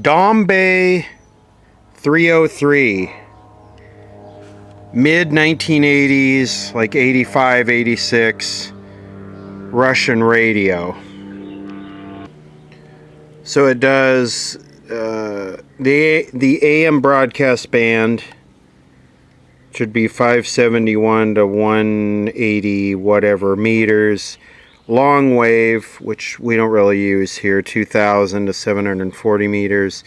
Dombey 303. Mid 1980s, like 85, 86, Russian radio. So it does the AM broadcast band should be 571 to 180 whatever meters. Long wave, which we don't really use here, 2000 to 740 meters.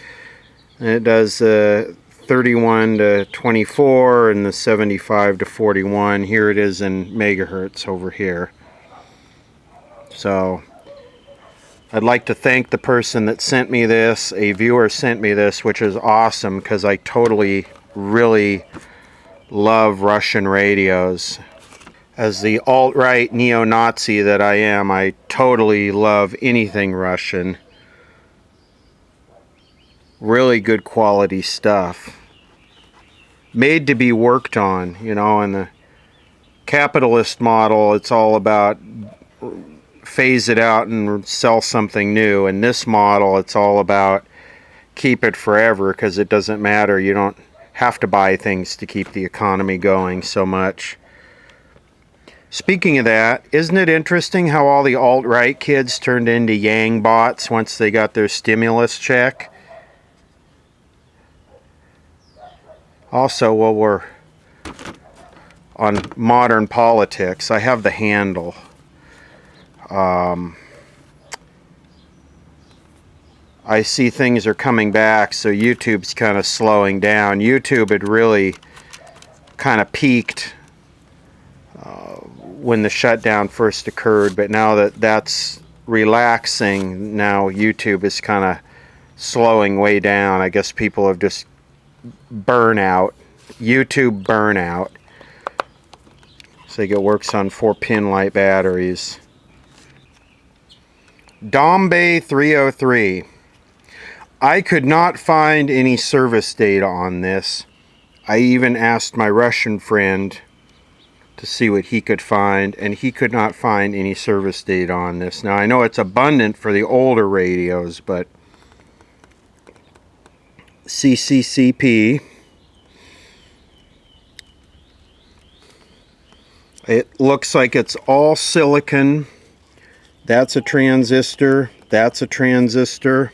And it does 31 to 24 and the 75 to 41. Here it is in megahertz over here. So I'd like to thank the person that sent me this. A viewer sent me this, which is awesome because I totally, really love Russian radios. As the alt-right neo-Nazi that I am, I totally love anything Russian. Really good quality stuff. Made to be worked on, you know. In the capitalist model, it's all about phase it out and sell something new. In this model, it's all about keep it forever because it doesn't matter. You don't have to buy things to keep the economy going so much. Speaking of that, isn't it interesting how all the alt-right kids turned into Yang bots once they got their stimulus check? Also, while we're on modern politics, I have the handle. I see things are coming back, so YouTube's kind of slowing down. YouTube had really kind of peaked when the shutdown first occurred, but now that that's relaxing, now YouTube is kind of slowing way down. I guess people have just burnout, YouTube burnout. So it works on 4-pin light batteries. Dombey 303. I could not find any service data on this. I even asked my Russian friend to see what he could find, and he could not find any service data on this. Now I know it's abundant for the older radios, but CCCP. It looks like it's all silicon. That's a transistor. That's a transistor.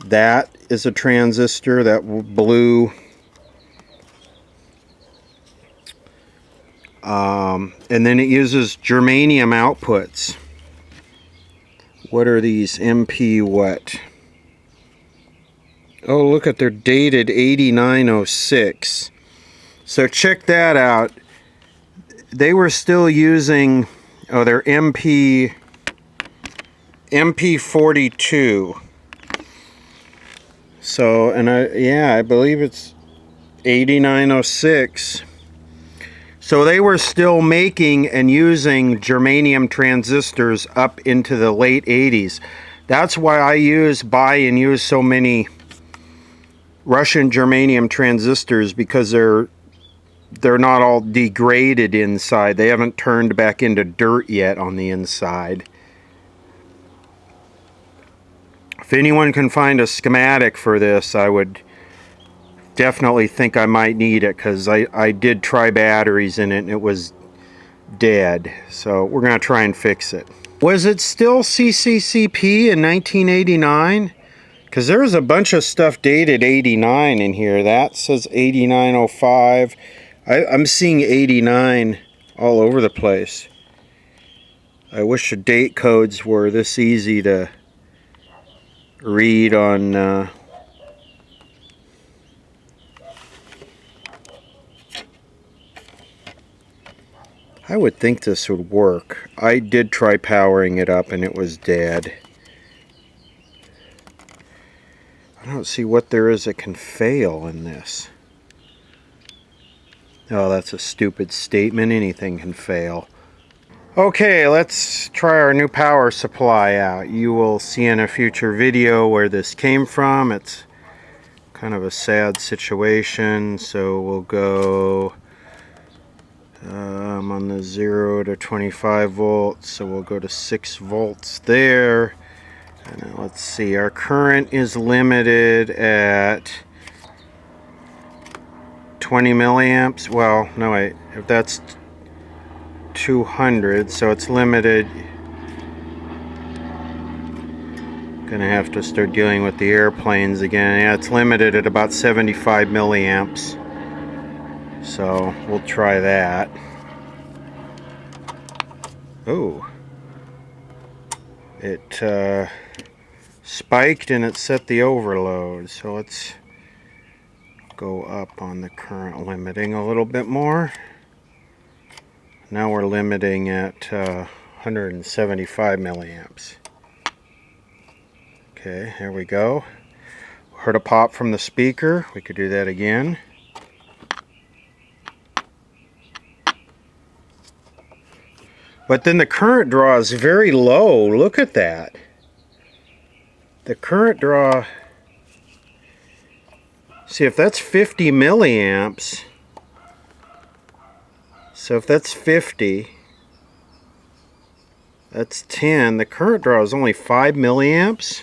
That is a transistor. That blue. And then it uses germanium outputs. What are these? MP what? Oh, look at, they're dated 8906. So check that out. They were still using, oh, they're MP42. So, and I believe it's 8906. So they were still making and using germanium transistors up into the late 80s. That's why I buy and use so many Russian germanium transistors, because they're not all degraded inside. They haven't turned back into dirt yet on the inside. If anyone can find a schematic for this, I would definitely think I might need it, because I did try batteries in it and it was dead. So we're going to try and fix it. Was it still CCCP in 1989? Because there's a bunch of stuff dated 89 in here. That says 8905. I'm seeing 89 all over the place. I wish the date codes were this easy to read on I would think this would work. I did try powering it up and it was dead. I don't see what there is that can fail in this. Oh, that's a stupid statement. Anything can fail. Okay, let's try our new power supply out. You will see in a future video where this came from. It's kind of a sad situation, so we'll go on the 0 to 25 volts, so we'll go to 6 volts there. Now let's see, our current is limited at 20 milliamps. Well, no wait, if that's 200, so it's limited. Gonna have to start dealing with the airplanes again. Yeah, it's limited at about 75 milliamps. So we'll try that. Oh, it spiked and it set the overload. So let's go up on the current limiting a little bit more. Now we're limiting at 175 milliamps. Okay, here we go. Heard a pop from the speaker. We could do that again. But then the current draw is very low. Look at that. The current draw, see if that's 50 milliamps. So if that's 50, that's 10. The current draw is only 5 milliamps.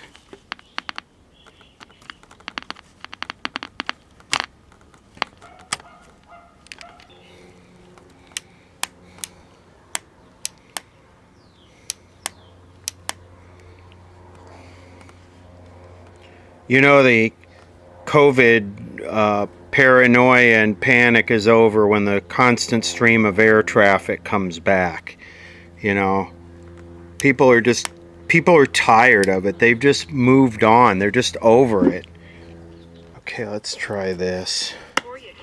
You know, the COVID paranoia and panic is over when the constant stream of air traffic comes back. You know, people are tired of it. They've just moved on. They're just over it. Okay, let's try this.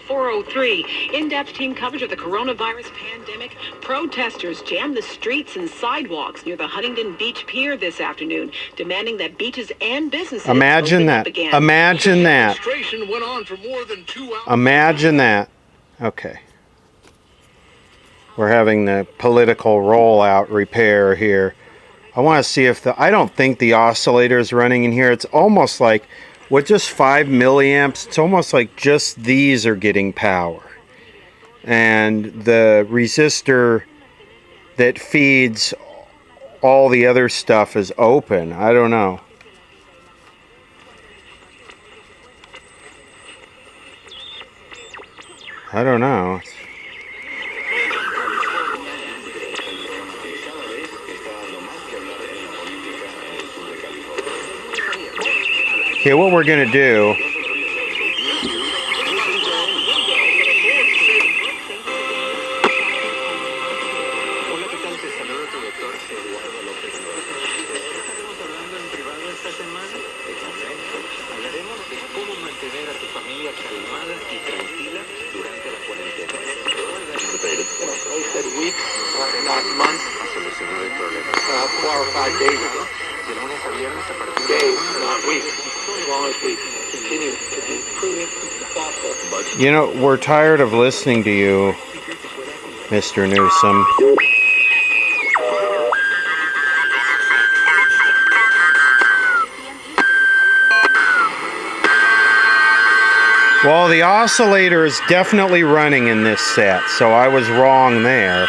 403, in-depth team coverage of the coronavirus pandemic. Protesters jammed the streets and sidewalks near the Huntington Beach Pier this afternoon, demanding that beaches and businesses Imagine that. Imagine that. Demonstration went on for more than 2 hours. Imagine that. Okay. We're having the political rollout repair here. I want to see if I don't think the oscillator is running in here. It's almost like, with just 5 milliamps, it's almost like just these are getting power. And the resistor that feeds all the other stuff is open. I don't know. I don't know. Okay, what we're going to do, you know, we're tired of listening to you, Mr. Newsom. Well, the oscillator is definitely running in this set, so I was wrong there.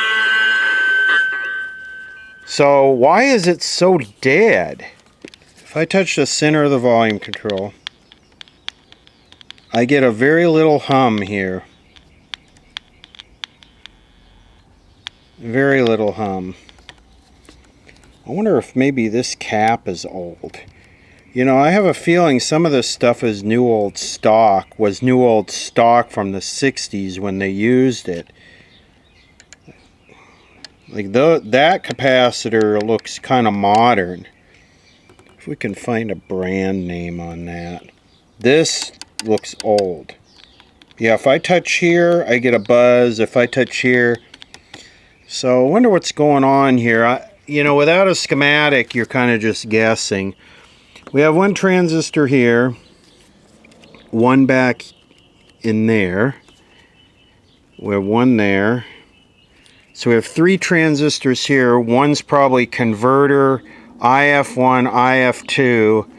So why is it so dead? If I touch the center of the volume control, I get a very little hum here. Very little hum. I wonder if maybe this cap is old. You know, I have a feeling some of this stuff is new old stock, was new old stock from the 60s when they used it. Like that capacitor looks kind of modern. If we can find a brand name on that. This looks old. Yeah, if I touch here, I get a buzz. If I touch here. So I wonder what's going on here. You know, without a schematic, you're kind of just guessing. We have one transistor here, one back in there. We have one there. So we have 3 transistors here. One's probably converter, IF1, IF2.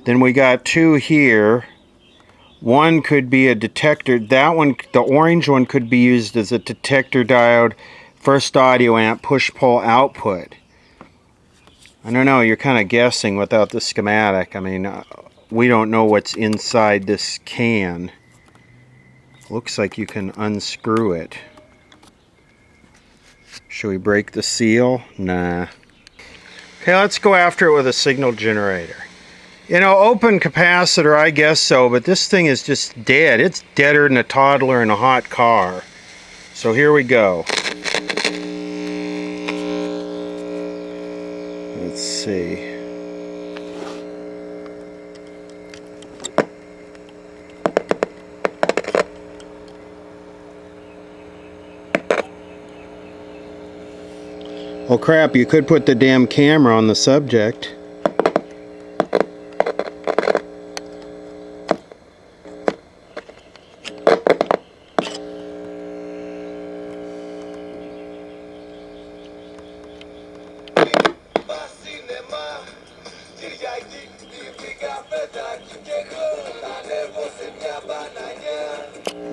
Then we got 2 here. One could be a detector. That one, the orange one, could be used as a detector diode, first audio amp, push-pull output. I don't know, you're kind of guessing without the schematic. I mean, we don't know what's inside this can. Looks like you can unscrew it. Should we break the seal? Nah. Okay, let's go after it with a signal generator. You know, open capacitor, I guess so, but this thing is just dead. It's deader than a toddler in a hot car. So here we go. Let's see. Well, crap, you could put the damn camera on the subject.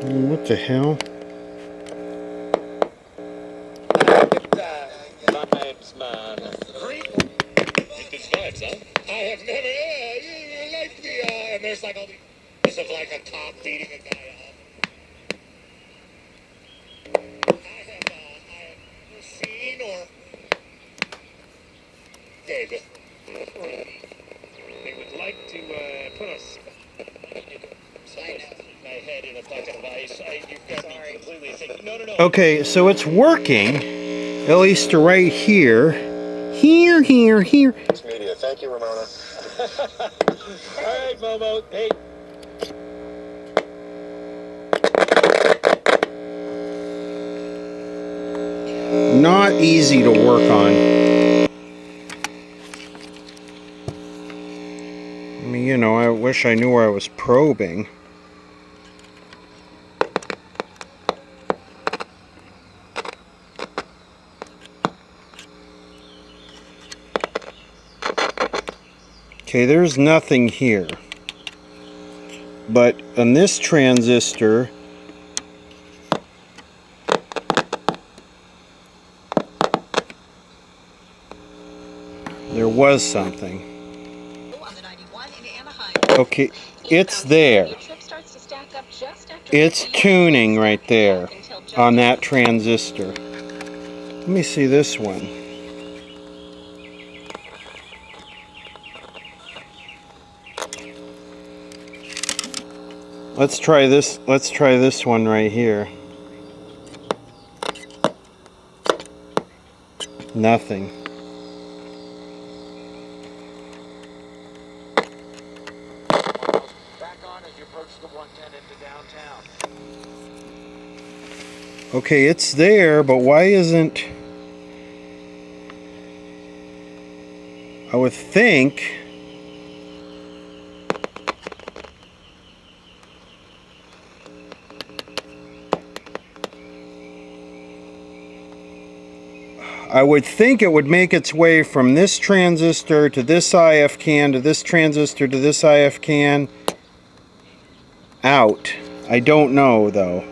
What the hell? Vibes, man. It's vibes, huh? I have never, you like the, and there's like all the, of like a cop beating a guy up. I have never seen or, David. They would like to, put us, my head in a bucket of ice. You've got me completely thinking, no. Okay, so it's working, at least right here. Here. Media. Thank you, Ramona. All right, Momo. Hey. Not easy to work on. I mean, you know, I wish I knew where I was probing. Okay, there's nothing here. But on this transistor, there was something. Okay, it's there. It's tuning right there on that transistor. Let me see this one. Let's try this one right here. Nothing. Back on as you approach the 110 into downtown. Okay, it's there, but why isn't... I would think... it would make its way from this transistor to this IF can to this transistor to this IF can out. I don't know though.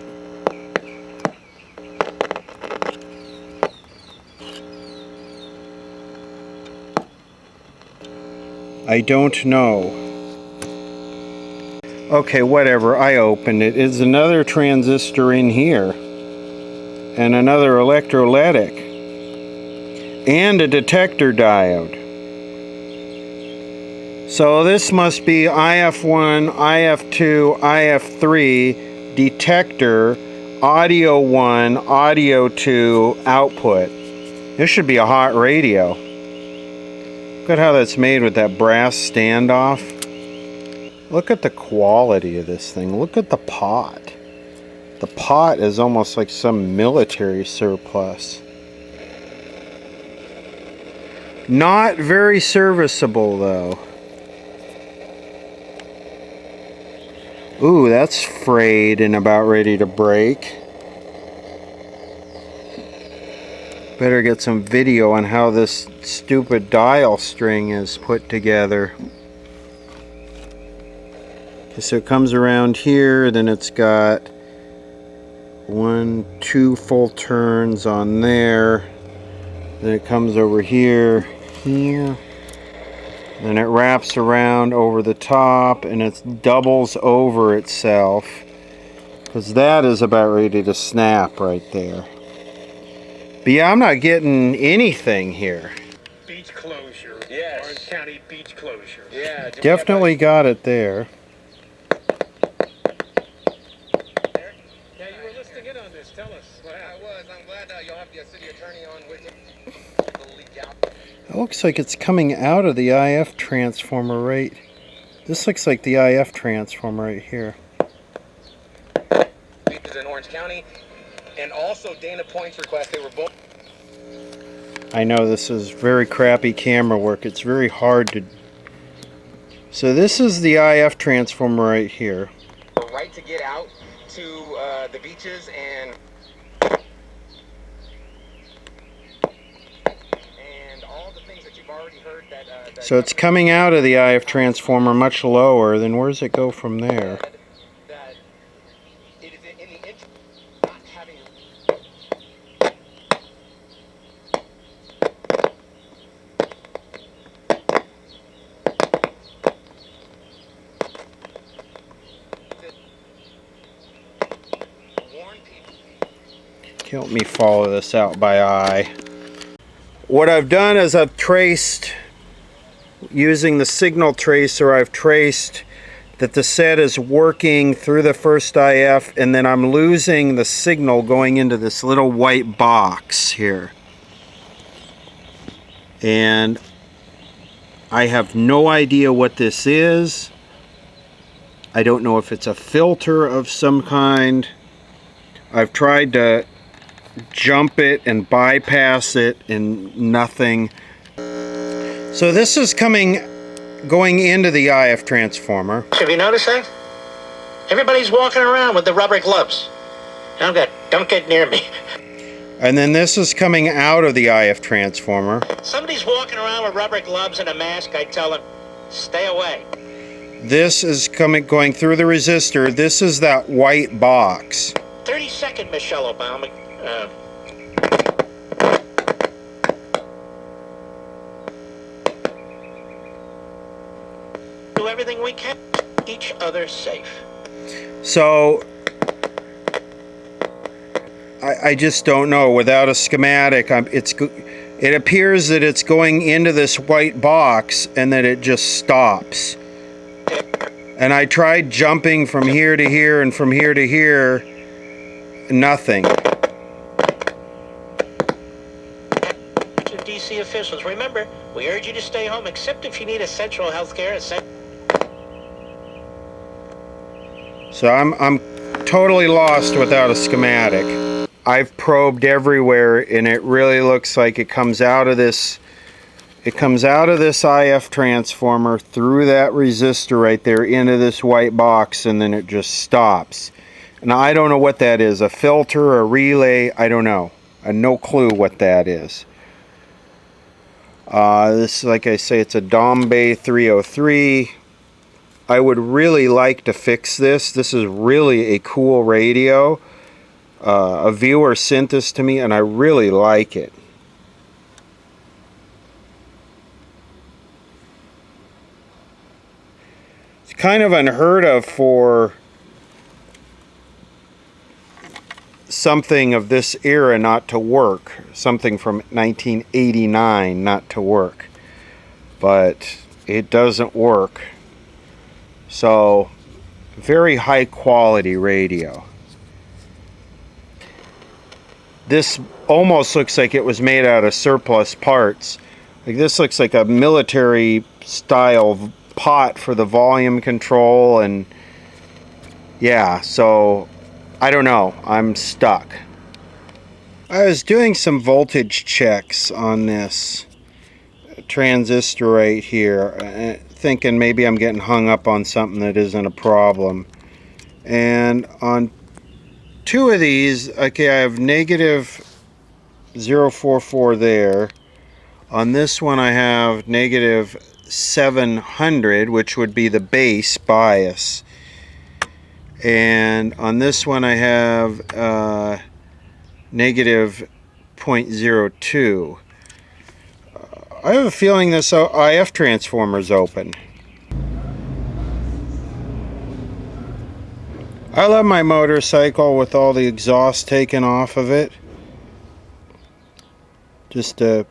I don't know. Okay, whatever. I opened it. It's another transistor in here. And another electrolytic. And a detector diode. So this must be IF1, IF2, IF3, detector, audio 1, audio 2, output. This should be a hot radio. Look at how that's made with that brass standoff. Look at the quality of this thing. Look at the pot. The pot is almost like some military surplus. Not very serviceable though. Ooh, that's frayed and about ready to break. Better get some video on how this stupid dial string is put together. Okay, so it comes around here, then it's got 1, 2 full turns on there. Then it comes over here, Then it wraps around over the top and it doubles over itself, because that is about ready to snap right there. But yeah, I'm not getting anything here. Beach closure. Yes. Orange County beach closure. Yeah. Definitely got it there. Yeah, you were listening in on this. Tell us what I happened. was. I'm glad you'll have the city attorney on with you. The leak out. It looks like it's coming out of the IF transformer right. This looks like the IF transformer right here. Beaches in Orange County. And also Dana Point's request, they were both. I know this is very crappy camera work. It's very hard to... So this is the IF transformer right here. Right to get out to the beaches and all the things that you've already heard that So it's coming out of the IF transformer much lower. Then where does it go from there? that it is in the interest not having. Warn people. Help me follow this out by eye. What I've done is I've traced, using the signal tracer, I've traced that the set is working through the first IF, and then I'm losing the signal going into this little white box here. And I have no idea what this is. I don't know if it's a filter of some kind. I've tried to jump it and bypass it and nothing. So this is going into the IF transformer. Have you noticed that? Everybody's walking around with the rubber gloves. Don't get near me. And then this is coming out of the IF transformer. Somebody's walking around with rubber gloves and a mask, I tell them, stay away. This is going through the resistor. This is that white box. 30-second, Michelle Obama. Do everything we can to keep each other safe. So I just don't know. Without a schematic, it appears that it's going into this white box and that it just stops. And I tried jumping from here to here and from here to here. Nothing. DC officials, remember, we urge you to stay home except if you need essential health care. So I'm totally lost without a schematic. I've probed everywhere and it really looks like it comes out of this IF transformer through that resistor right there into this white box, and then it just stops. And I don't know what that is, a filter, a relay, I don't know. I have no clue what that is. This, like I say, it's a Dombey 303. I would really like to fix this. This is really a cool radio. A viewer sent this to me and I really like it. It's kind of unheard of for something of this era not to work. Something from 1989 not to work. But it doesn't work. So, very high quality radio. This almost looks like it was made out of surplus parts. Like this looks like a military style pot for the volume control, and yeah, so I don't know, I'm stuck. I was doing some voltage checks on this transistor right here, thinking maybe I'm getting hung up on something that isn't a problem. And on two of these, okay, I have negative 044 there. On this one I have negative 700, which would be the base bias. And on this one I have negative 0.02. I have a feeling this IF transformer's open. I love my motorcycle with all the exhaust taken off of it, just to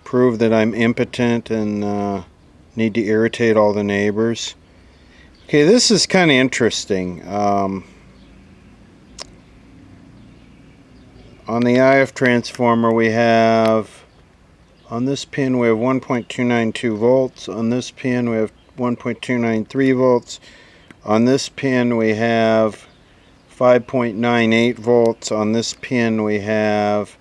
prove that I'm impotent and need to irritate all the neighbors. Okay, this is kind of interesting. On the IF transformer we have, on this pin we have 1.292 volts, on this pin we have 1.293 volts, on this pin we have 5.98 volts, on this pin we have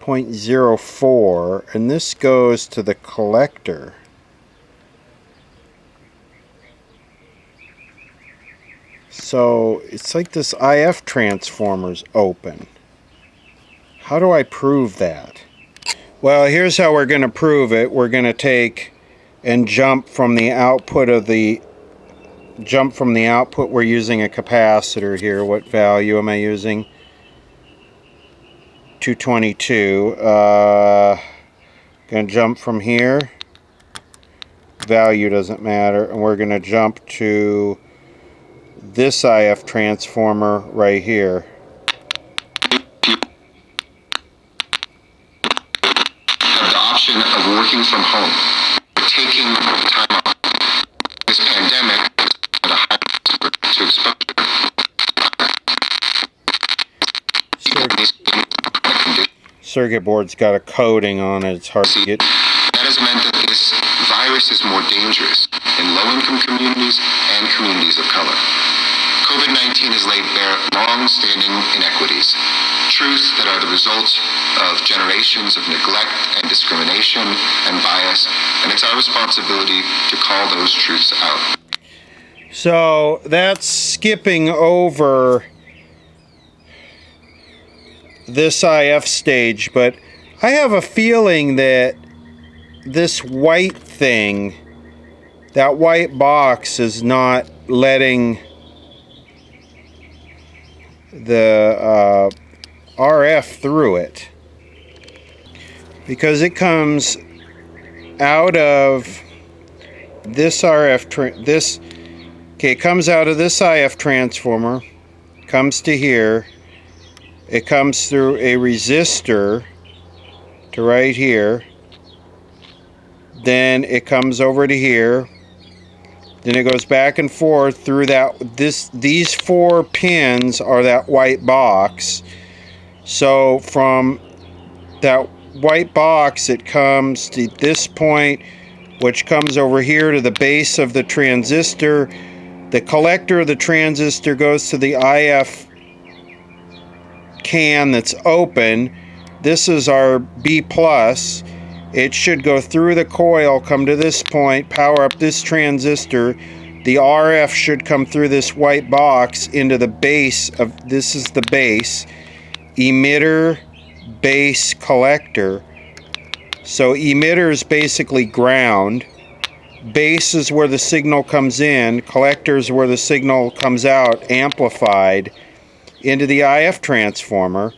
0.04, and this goes to the collector. So it's like this IF transformer's open. How do I prove that? Well, here's how we're going to prove it. We're going to take and jump from the output of the we're using a capacitor here. What value am I using? 222. Going to jump from here. Value doesn't matter. And we're going to jump to this IF transformer right here. Have the option of working from home, taking time off. This pandemic had a high to exposure. Circuit board's got a coating on it. It's hard to get. That has meant that this virus is more dangerous in low-income communities and communities of color. COVID-19 has laid bare long-standing inequities, truths that are the result of generations of neglect and discrimination and bias, and it's our responsibility to call those truths out. So that's skipping over this IF stage, but I have a feeling that this white thing, that white box, is not letting the RF through it, because it comes out of this it comes out of this IF transformer, comes to here, it comes through a resistor to right here, then it comes over to here, then it goes back and forth through these 4 pins are that white box. So from that white box it comes to this point, which comes over here to the base of the transistor. The collector of the transistor goes to the IF can that's open. This is our B+. It should go through the coil, come to this point, power up this transistor. The RF should come through this white box into the base of, this is the base, emitter, base, collector. So emitter is basically ground. Base is where the signal comes in. Collector is where the signal comes out, amplified, into the IF transformer.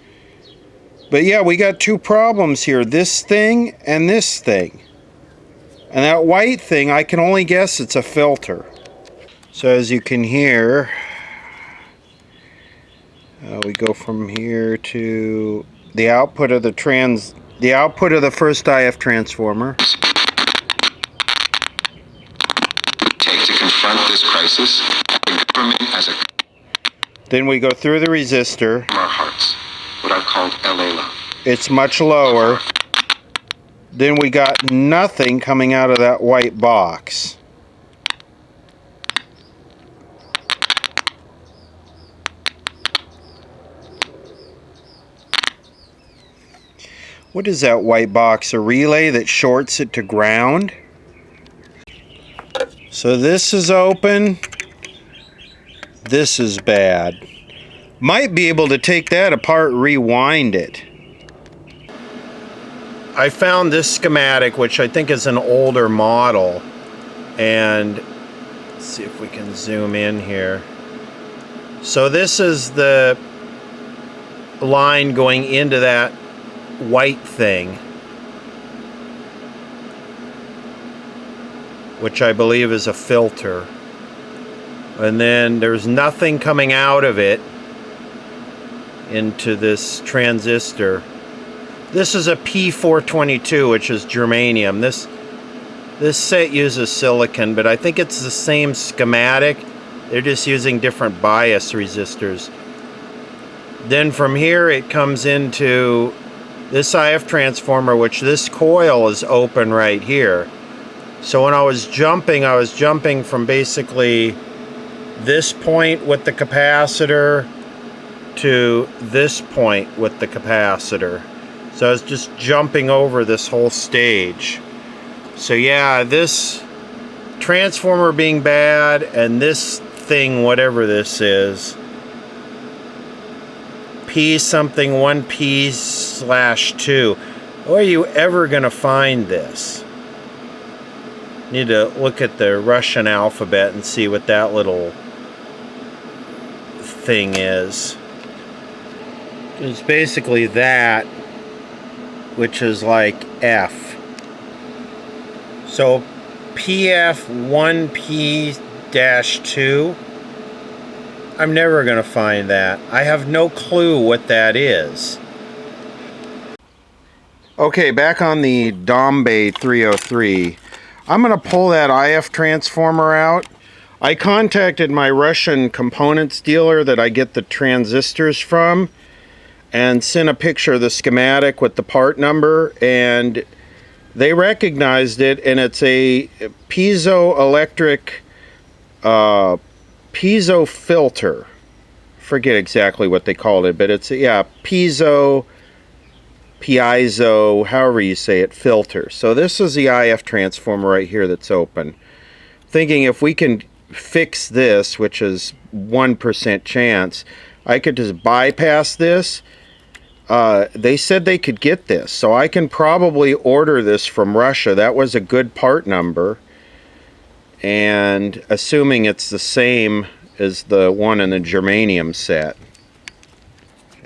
But yeah, we got 2 problems here. This thing and this thing. And that white thing, I can only guess it's a filter. So as you can hear, we go from here to the output of the output of the first IF transformer. Take to confront this crisis, the government as a Then we go through the resistor. our hearts, what I've called LA love. It's much lower. Then we got nothing coming out of that white box. What is that white box? A relay that shorts it to ground? So this is open. This is bad. Might be able to take that apart, rewind it. I found this schematic, which I think is an older model. And let's see if we can zoom in here. So this is the line going into that white thing. which I believe is a filter. And then there's nothing coming out of it into this transistor. This is a P422, which is germanium. This set uses silicon, but I think it's the same schematic. They're just using different bias resistors. Then from here it comes into this IF transformer, which this coil is open right here. So when I was jumping from basically this point with the capacitor to this point with the capacitor. So I was just jumping over this whole stage. So yeah, this transformer being bad and this thing, whatever this is, P something 1P/2. Where are you ever going to find this? Need to look at the Russian alphabet and see what that little thing is. It's basically that, which is like F. So PF 1P-2, I'm never going to find that. I have no clue what that is. Okay, back on the Dombey 303. I'm going to pull that IF transformer out. I contacted my Russian components dealer that I get the transistors from and sent a picture of the schematic with the part number, and they recognized it, and it's a piezoelectric piezo filter. Forget exactly what they called it, but it's, yeah, piezo, however you say it, filter. So this is the IF transformer right here that's open. Thinking if we can fix this, which is 1% chance, I could just bypass this. They said they could get this, so I can probably order this from Russia. That was a good part number, and assuming it's the same as the one in the germanium set.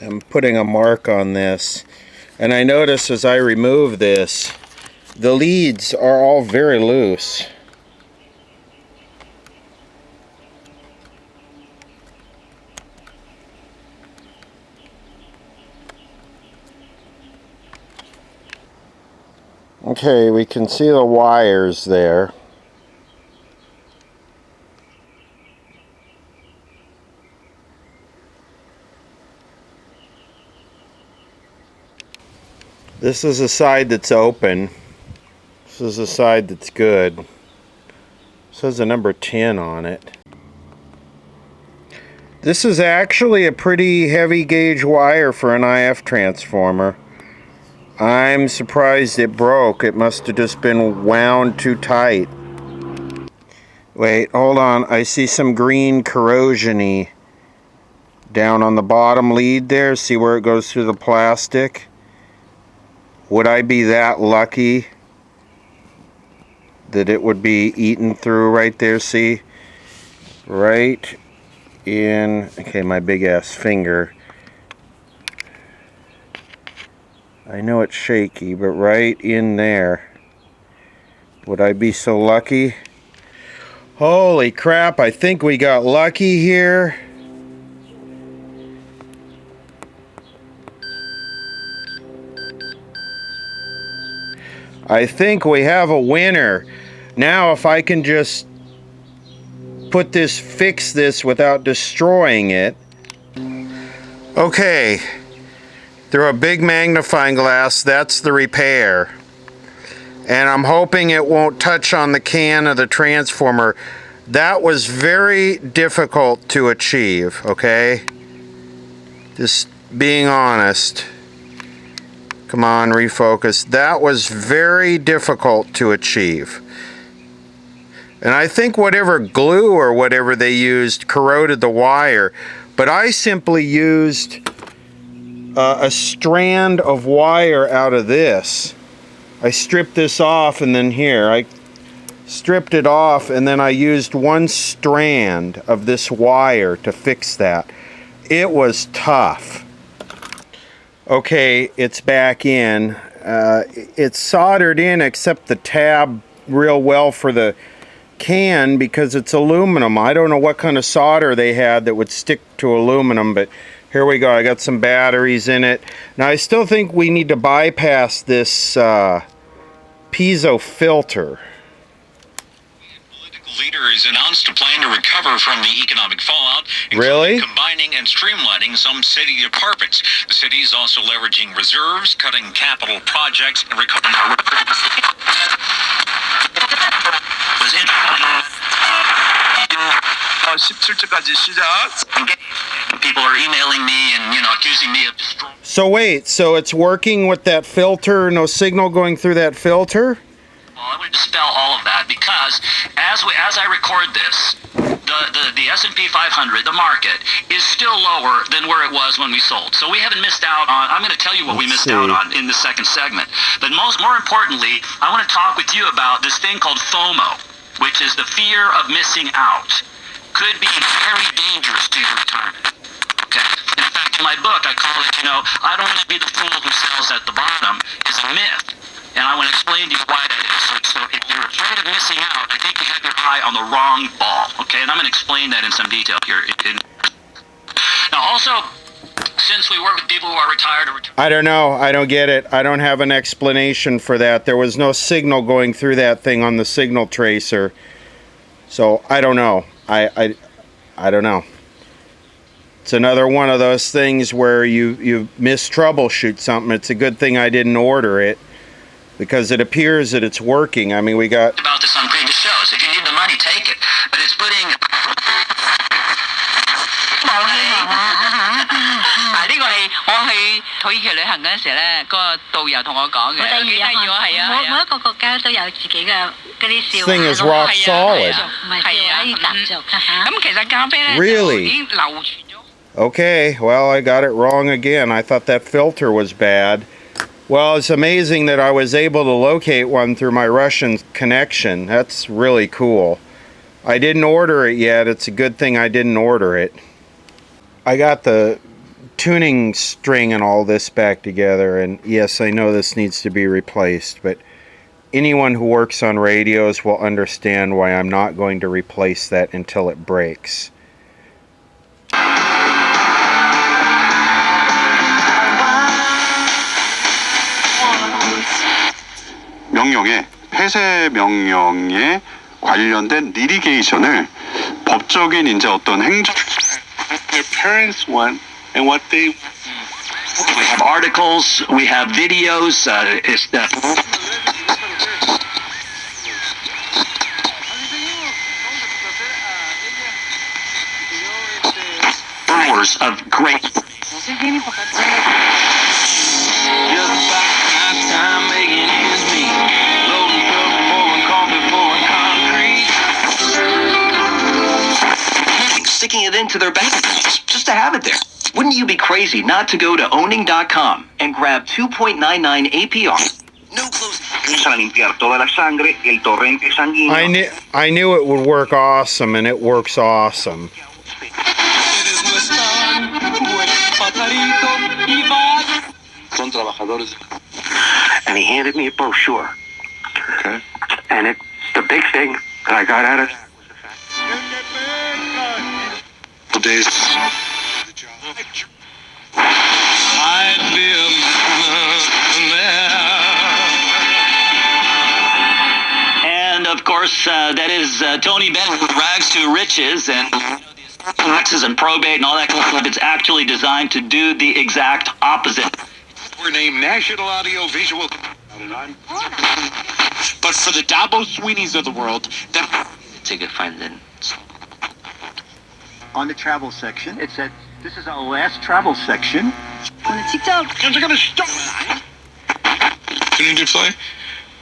I'm putting a mark on this, and I notice as I remove this, the leads are all very loose. Okay, we can see the wires there. This is the side that's open. This is the side that's good. It says the number 10 on it. This is actually a pretty heavy gauge wire for an IF transformer. I'm surprised it broke. It must have just been wound too tight. Wait, hold on. I see some green corrosion-y down on the bottom lead there. See where it goes through the plastic? Would I be that lucky that it would be eaten through right there? See? Right in... Okay, my big-ass finger. I know it's shaky, but right in there. Would I be so lucky? Holy crap, I think we got lucky here. I think we have a winner. Now if I can just fix this without destroying it. Okay. Through a big magnifying glass, that's the repair. And I'm hoping it won't touch on the can of the transformer. That was very difficult to achieve, okay? Just being honest. Come on, refocus. That was very difficult to achieve. And I think whatever glue or whatever they used corroded the wire. But I simply used a strand of wire out of this. I stripped this off, and then here I stripped it off, and then I used one strand of this wire to fix that. It was tough. Okay, it's back in. It's soldered in except the tab real well for the can because it's aluminum. I don't know what kind of solder they had that would stick to aluminum, but here we go. I got some batteries in it. Now I still think we need to bypass this piezo filter. Leaders announced a plan to recover from the economic fallout, Really? combining and streamlining some city departments. The city is also leveraging reserves, cutting capital projects, and recovering. People are emailing me and accusing me of destroying. So wait, so it's working with that filter, no signal going through that filter? Well, I would dispel all of that because as I record this, the S&P 500, the market, is still lower than where it was when we sold. So we haven't missed out on. I'm going to tell you what we missed out on in the second segment. But more importantly, I want to talk with you about this thing called FOMO, which is the fear of missing out. Could be very dangerous to your retirement. Okay. In fact, in my book, I call it, I don't want to be the fool who sells at the bottom is a myth. And I want to explain to you why that is. So if you're afraid of missing out, I think you have your eye on the wrong ball. Okay, and I'm going to explain that in some detail here. Now, also, since we work with people who are retired or I don't know. I don't get it. I don't have an explanation for that. There was no signal going through that thing on the signal tracer. So I don't know. I don't know. It's another one of those things where you troubleshoot something. It's a good thing I didn't order it, because it appears that it's working. I mean, we got about this on previous shows. If you need the money, take it. But it's putting. 呢個係我去土耳其旅行嗰陣時咧，個導遊同我講嘅，幾得意喎，係啊，每一個國家都有自己嘅嗰啲笑話。Thing is rock solid. 唔係笑話，啲習俗。咁其實咖啡咧 Really? 已經流傳咗。Okay, well, I got it wrong again. I thought that filter was bad. Well, it's amazing that I was able to locate one through my Russian connection. That's really cool. I didn't order it yet. It's a good thing I didn't order it. I got the tuning string and all this back together, and yes, I know this needs to be replaced, but anyone who works on radios will understand why I'm not going to replace that until it breaks. 명령에 폐쇄 명령에 관련된 리리게이션을 법적인 이제 어떤 행정 Their parents want and what they. We have articles, we have videos. Hours of great. Sticking it into their bank accounts just to have it there. Wouldn't you be crazy not to go to owning.com and grab 2.99 APR? No closing. I knew it would work awesome, and it works awesome. And he handed me a brochure. Okay. And it, the big thing that I got out of it days. And of course, that is Tony Bennett with Rags to Riches and taxes and probate and all that kind of stuff. It's actually designed to do the exact opposite. We're named National Audio Visual. But for the Dabo Sweeneys of the world, that. Take a friend then. On the travel section, it said, this is our last travel section. They're gonna stop. Tuning to play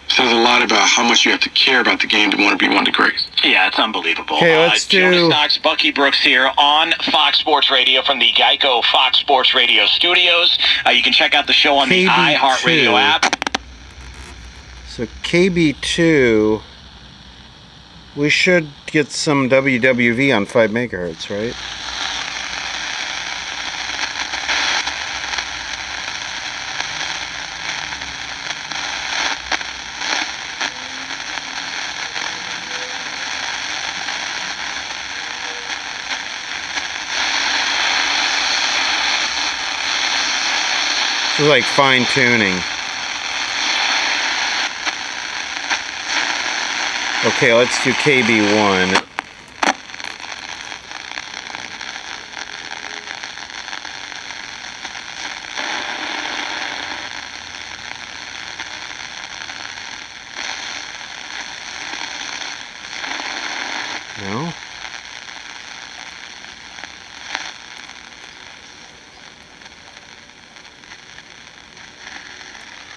says a lot about how much you have to care about the game to want to be one of the greats. Yeah, it's unbelievable. Okay, let's Jonas do. Knox, Bucky Brooks here on Fox Sports Radio from the Geico Fox Sports Radio studios. You can check out the show on the KB2. iHeartRadio app. So KB2, we should get some WWV on 5 megahertz, right? This is like fine tuning. Okay, let's do KB1. No?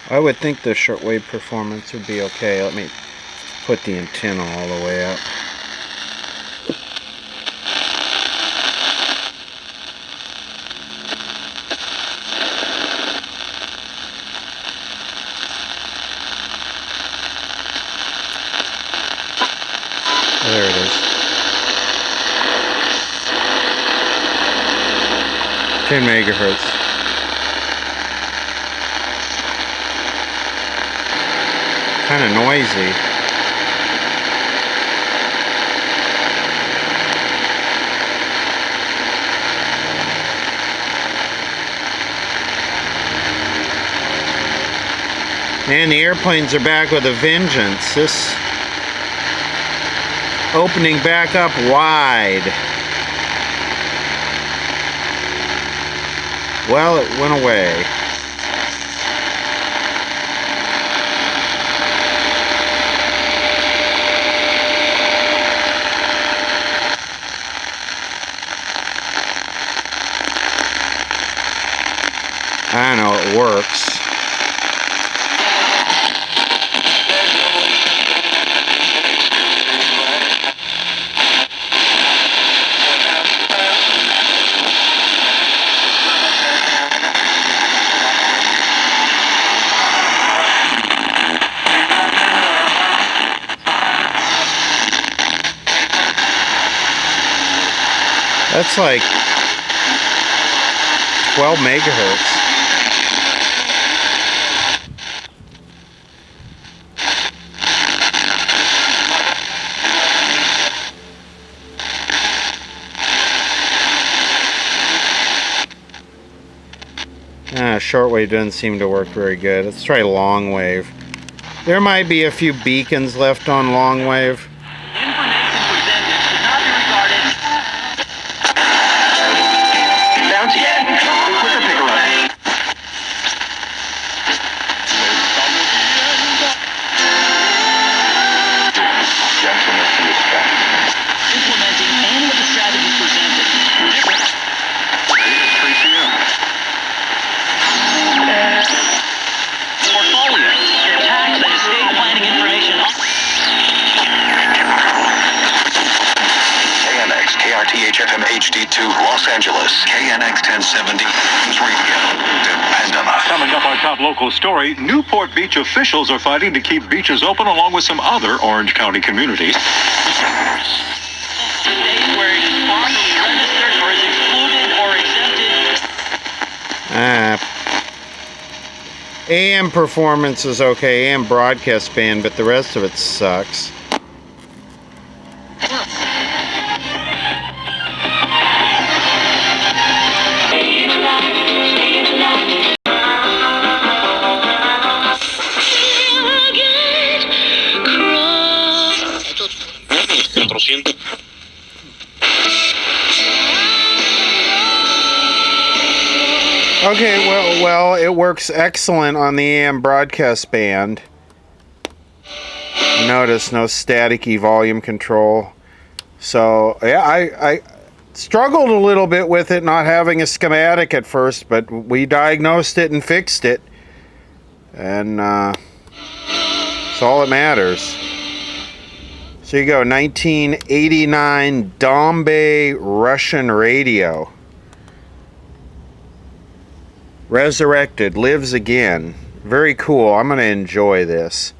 I would think the shortwave performance would be okay. Let me put the antenna all the way up. There it is. 10 megahertz. Kind of noisy. Man, the airplanes are back with a vengeance. This opening back up wide. Well, it went away. I know it works. That's like 12 megahertz. Shortwave doesn't seem to work very good. Let's try long wave. There might be a few beacons left on long wave. KRTH-FM HD2 Los Angeles, KNX 1070 Radio, Dependama. Coming up, our top local story, Newport Beach officials are fighting to keep beaches open along with some other Orange County communities. Where it is properly registered or is excluded or exempted. AM performance is okay, AM broadcast band, but the rest of it sucks. Okay, well, it works excellent on the AM broadcast band. Notice no staticky volume control. So, yeah, I struggled a little bit with it not having a schematic at first, but we diagnosed it and fixed it. And it's all that matters. So you go, 1989 Dombey Russian radio. Resurrected, lives again. Very cool. I'm going to enjoy this.